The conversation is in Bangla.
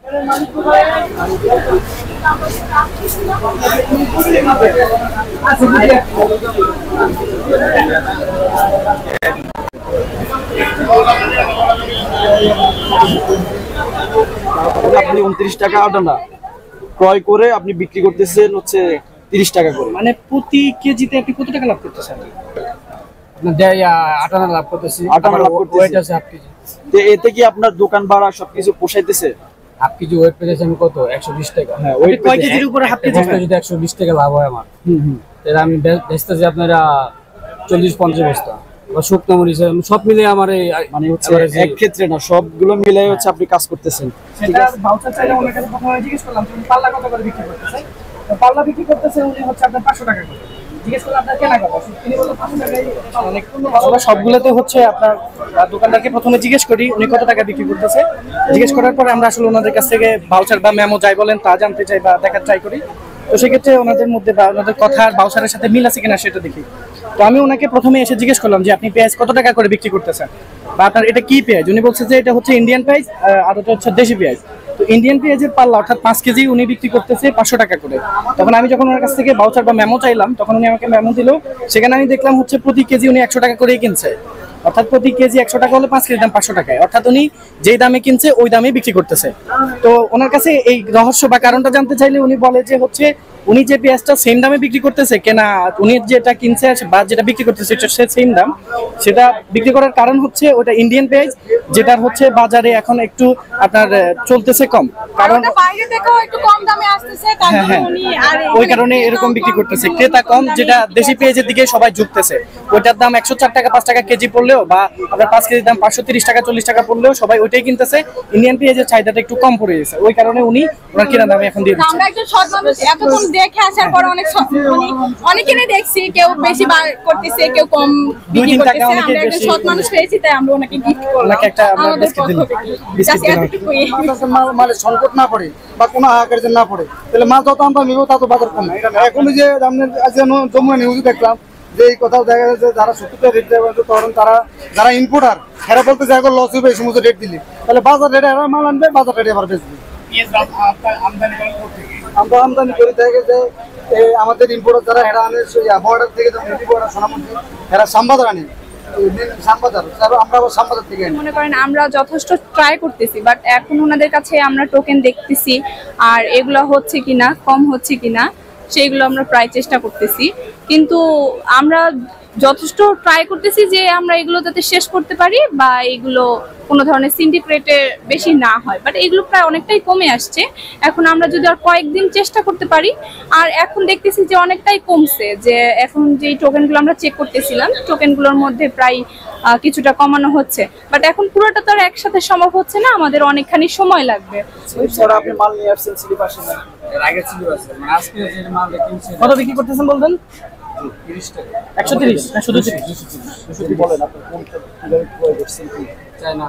আপনি 29 টাকা আটানা ক্রয় করে আপনি বিক্রি করতেছেন হচ্ছে 30 টাকা করে, মানে প্রতি কেজিতে আপনি কত টাকা লাভ করতেছেন? আটানা লাভ করতেছি, ওয়েট আছে হাফ কেজি। তো এতে কি আপনার দোকান ভাড়া সবকিছু পোষাইতেছে? হাফ কেজি ওয়েট পেয়েছি আমি কত 120 টাকা। হ্যাঁ, ওয়েট কয় কেজির উপরে হাফ কেজি? যদি 120 টাকা লাভ হয় আমার, তাহলে আমি বেচতেছি আপনারা 40-50 বস্তা বা শুকনো মরিচ সব মিলে আমার মানে হচ্ছে এক ক্ষেত্রে না, সবগুলো মিলাই হচ্ছে আপনি কাজ করতেছেন। সেটা ভাউচার চাইলে ওনার কাছে প্রথমে জিজ্ঞেস করলাম তুমি পাল্লা কত করে বিক্রি করতেছেন। তো পাল্লা বিক্রি করতেছে উনি হচ্ছে আপনার 500 টাকা করে। জিজ্ঞেস করলাম আপনার কেনা কত, তিনি বললেন 500 টাকাই। অনেক আমরা সবগুলোতে হচ্ছে আপনার দোকানদারকে প্রথমে জিজ্ঞেস করি উনি কত টাকা বিক্রি করতেছে। জিজ্ঞেস করার পরে আমরা আসলে ওনাদের কাছ থেকে ভাউচার বা মেমো যাই বলেন তা জানতে চাই বা দেখার ট্রাই করি। তো সেক্ষেত্রে ওনাদের মধ্যে বা ওনাদের কথা আর ভাউচারের সাথে মিল আছে কিনা সেটা দেখি। তো আমি ওনাকে প্রথমে এসে জিজ্ঞেস করলাম যে আপনি পেঁয়াজ কত টাকা করে বিক্রি করতেছেন বা আপনার এটা কি পেঁয়াজ। উনি বলছে যে এটা হচ্ছে ইন্ডিয়ান পেঁয়াজ আর ওটা হচ্ছে দেশি পেঁয়াজ। তো ইন্ডিয়ান পেঁয়াজের পাল্লা অর্থাৎ 5 কেজি উনি বিক্রি করতেছে 500 টাকা করে। তখন আমি যখন ওনার কাছ থেকে ভাউচার বা মেমো চাইলাম তখন উনি আমাকে মেমো দিল, সেখানে আমি দেখলাম হচ্ছে প্রতি কেজি উনি 100 টাকা করেই কিনছে। অর্থাৎ প্রতি কেজি 100 টাকা হলে 5 কেজি দাম 500 টাকায়, অর্থাৎ উনি যেই দামে কিনছে ওই দামে বিক্রি করতেছে। তো ওনার কাছে এই রহস্য বা কারণটা জানতে চাইলে উনি বলে যে হচ্ছে উনি যে পেঁয়াজটা সেম দামে বিক্রি করতেছে কেনা, উনি যেটা কিনছে বা যেটা বিক্রি করতেছে সেম দাম, সেটা বিক্রি করার কারণ হচ্ছে ওটা ইন্ডিয়ান পেঁয়াজ যেটার হচ্ছে বাজারে এখন একটু আপনার চলতেছে কম, কারণ বাইরে থেকেও একটু কম দামে আসতেছে, তার জন্য উনি আর ওই কারণে এরকম বিক্রি করতেছে। ক্রেতা কম, যেটা দেশি পেঁয়াজের দিকে সবাই ঝুঁকতেছে। ওইটার দাম 104 টাকা 5 টাকা কেজি পড়লেও বা আপনার 5 কেজির দাম 530 টাকা 40 টাকা পড়লেও সবাই ওইটাই কিনতেছে। ইন্ডিয়ান পেঁয়াজের চাহিদাটা একটু কম পড়ে গেছে, ওই কারণে উনি ওনার কেনা দামে এখন দিয়ে দিচ্ছে। আমরা একটু সৎ মানুষ, এতক্ষণ দেখে আসার পরে অনেকেরই দেখছি কেউ বেশি বার করতেছে কেউ কম বিক্রি করতেছে। আমরা একটা সৎ মানুষ পেয়েছি তাই আমরা ওনাকে গিফট করলাম, একটা বিস্কিট দিলাম। মানে সংকট না পড়ে বা কোনো হাহাকার না পড়ে, তাহলে মাছ যত আমরা নিব তত বাজার কম। এখন যে যমুনা নিউজ দেখলাম যে এই কথা দেখা যাচ্ছে যারা 70 রেট দেওয়া তখন তারা যারা ইম্পোর্টার এরা বলতে যায় লস হবে এই সমস্ত রেট দিলে, তাহলে বাজার রেটে এরা মাল আনবে, বাজার রেটে আবার বেচবে। আমরা আমদানি করে থাকে যে আমাদের ইম্পোর্টার যারা এরা আনে বর্ডার থেকে সোনামুখী এরা শ্যামবাজার আনে, মনে করেন আমরা যথেষ্ট ট্রাই করতেছি, বাট এখন ওনাদের কাছে আমরা টোকেন দেখতেছি আর এগুলো হচ্ছে কিনা কম হচ্ছে কিনা সেইগুলো আমরা প্রায় চেষ্টা করতেছি। কিন্তু আমরা যথেষ্ট ট্রাই করতেছি যে আমরা এগুলো যাতে শেষ করতে পারি বা এগুলো কোনো ধরনের সিন্ডিকেটের বেশি না হয়, বাট এগুলো প্রায় অনেকটাই কমে আসছে। এখন আমরা যদি আর কয়েকদিন চেষ্টা করতে পারি, আর এখন দেখতেছি যে অনেকটাই কমছে, যে এখন যেই টোকেনগুলো আমরা চেক করতেছিলাম টোকেনগুলোর মধ্যে প্রায় কিছুটা কমানো হচ্ছে, বাট এখন পুরোটা তো আর একসাথে সম্ভব হচ্ছে না, আমাদের অনেকখানি সময় লাগবে। আপনি মাল নিয়ে আসছেন স্লিপ আসেন না, এর আগে ছিল আছে মানে আজকে যে মাল কিনছেন কত বিক্রি করতেছেন বলবেন? 30 টাকা 130 না শুধু 30? বলেন আপনি কোনটা কিভাবে ক্রয় করছেন কি চাই না।